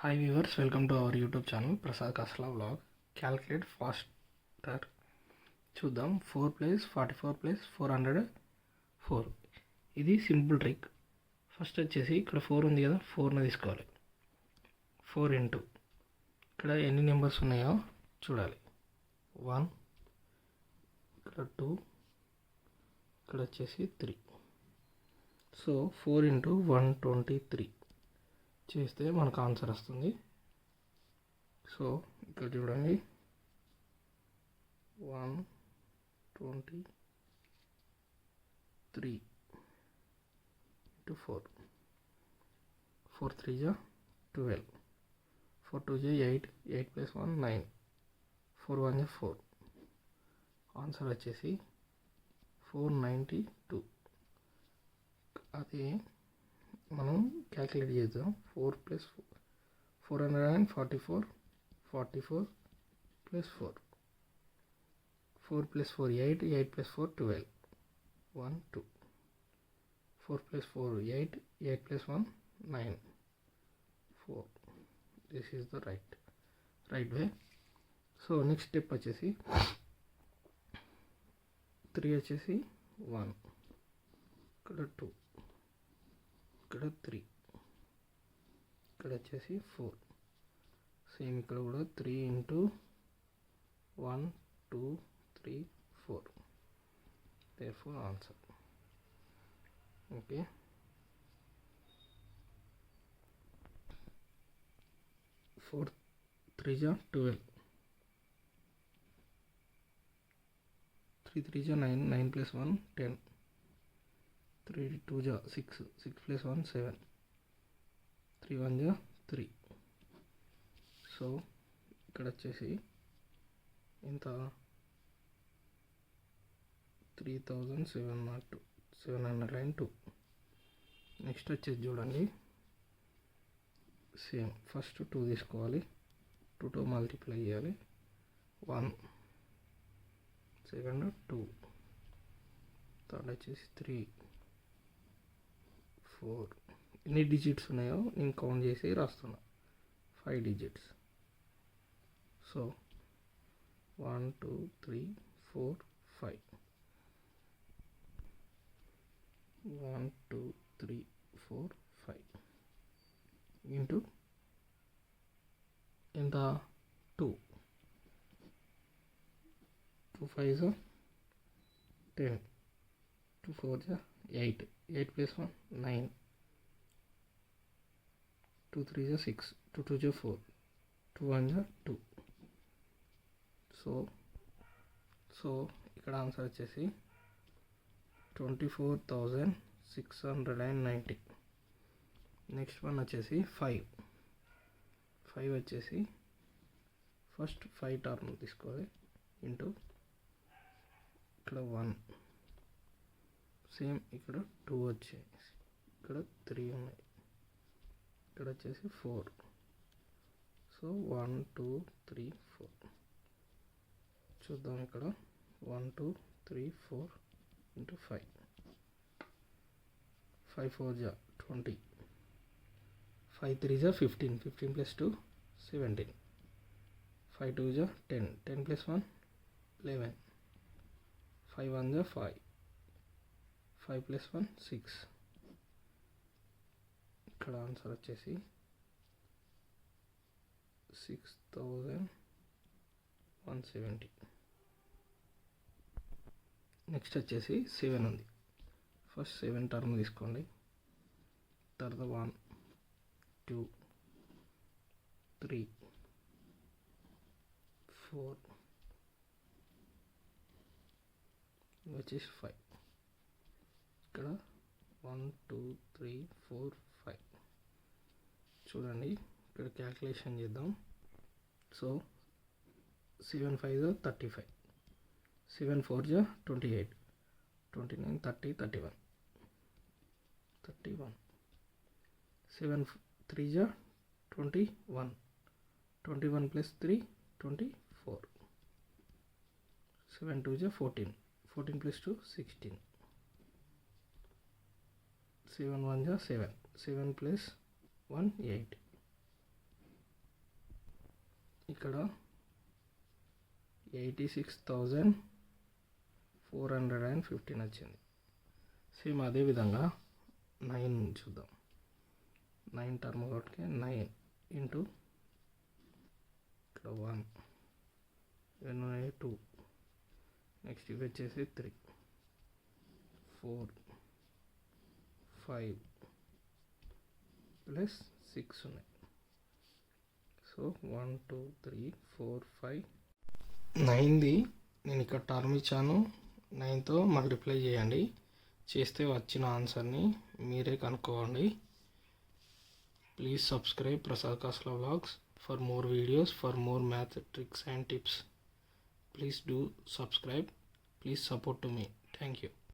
Hi viewers, welcome to our YouTube channel Prasad Kasla Vlog. Calculate faster. చూద్దాం 4 plus 44 plus 404. ఇది simple trick. First వచ్చేసి ఇక్కడ 4 ఉంది కదా, 4ని తీసుకోవాలి. 4 ఇంటూ ఇక్కడ ఎన్ని నెంబర్స్ ఉన్నాయో చూడాలి. 1, ఇక్కడ 2, ఇక్కడ వచ్చేసి 3. సో 4 ఇంటూ 123 చేస్తే మనకు ఆన్సర్ వస్తుంది. సో ఇక్కడ చూడండి, 123 ఇంటూ 4. 4 3 జా 12, 4 2 జా 8, 8 ప్లస్ 1 9, 4 1 జా 4. ఆన్సర్ వచ్చేసి 492. అదే మనం క్యాలిక్యులేట్ చేద్దాం. 4 plus 444, 44 plus 4, 4 plus 4 8, 8 plus 4 12, 1 2, 4 plus 4 8, 8 plus 1 9, 4. This is the right way. So next step వచ్చేసి 3 వచ్చేసి 1, ఇక్కడ 2, ఇక్కడ 3, ఇక్కడ వచ్చేసి 4. సేమ్ ఇక్కడ కూడా 3 ఇంటూ 1 2 3 4. therefore answer. ఓకే, 4 3 జా 12, 3 3 జా 9, 9 ప్లస్ 1 10, 3 2 జా 6, 6 ప్లస్ 1 7, 3 1 జా 3. సో ఇక్కడ వచ్చేసి ఇంత 3702. నెక్స్ట్ వచ్చేసి చూడండి, సేమ్ ఫస్ట్ 2 తీసుకోవాలి, 2తో మల్టిప్లై చేయాలి. 1, సెకండ్ 2, థర్డ్ వచ్చేసి 3 4. ఎన్ని డిజిట్స్ ఉన్నాయో నేను కౌంట్ చేసి రాస్తున్నా. 5 డిజిట్స్. సో 1 2 3 4 5, 1 2 3 4 5 ఇంటూ ఎంత 2, 2 5 10, 2 4 8, 8 ప్లస్ 1 9, 2 3 6, 2 2 4, 2 1 2. సో ఇక్కడ ఆన్సర్ వచ్చేసి 24,690. నెక్స్ట్ వన్ వచ్చేసి 5 వచ్చేసి ఫస్ట్ 5 టర్మ్ తీసుకోవాలి ఇంటూ ఇక్కడ 1, సేమ్ ఇక్కడ 2 వచ్చాయి, ఇక్కడ 3 ఉన్నాయి, ఇక్కడ వచ్చేసి 4. సో 1 2 3 4. చూద్దాం ఇక్కడ 1 2 3 4 ఇంటూ 5, 5 4 జా 20, 5 3 జా 15, 15 ప్లస్ 2 17, 5 2 జా 10, 10 ప్లస్ 1 11, 5 1 జా 5, 5 ప్లస్ 1 6. ఇక్కడ ఆన్సర్ వచ్చేసి 6170. నెక్స్ట్ వచ్చేసి 7 ఉంది. ఫస్ట్ 7 టర్మ్ తీసుకోండి, తర్వాత 1 2 3 4 వచ్చేసి 5. ఇక్కడ 1 2 3 4 5. చూడండి ఇక్కడ క్యాల్కులేషన్ చేద్దాం. సో 7 5 35, 7 4 జా 28, 29 30 31, 7 3 జా 21, 21 ప్లస్ 3 24, 7 2 జా 14, 14 ప్లస్ 2 16, 7 1 జా 7, 7 ప్లస్ 1 8, ఇక్కడ 86,415 వచ్చింది. సేమ్ అదేవిధంగా 9 చూద్దాం. 9 టర్మ్ కాబట్టి 9 ఇంటూ ఇక్కడ 1 2 నెక్స్ట్ ఇవి వచ్చేసి 3 4 5 ప్లస్ 6 ఉన్నాయి. సో 1 2 3 4 5 9ది నేను ఇక్కడ టర్మ్ ఇచ్చాను. 9తో మల్టిప్లై చేయండి. చేస్తే వచ్చిన ఆన్సర్ని మీరే కనుక్కోండి. Please subscribe Prasad Kasla vlogs for more videos, for more math tricks and tips. Please do subscribe. Please support to me. Thank you.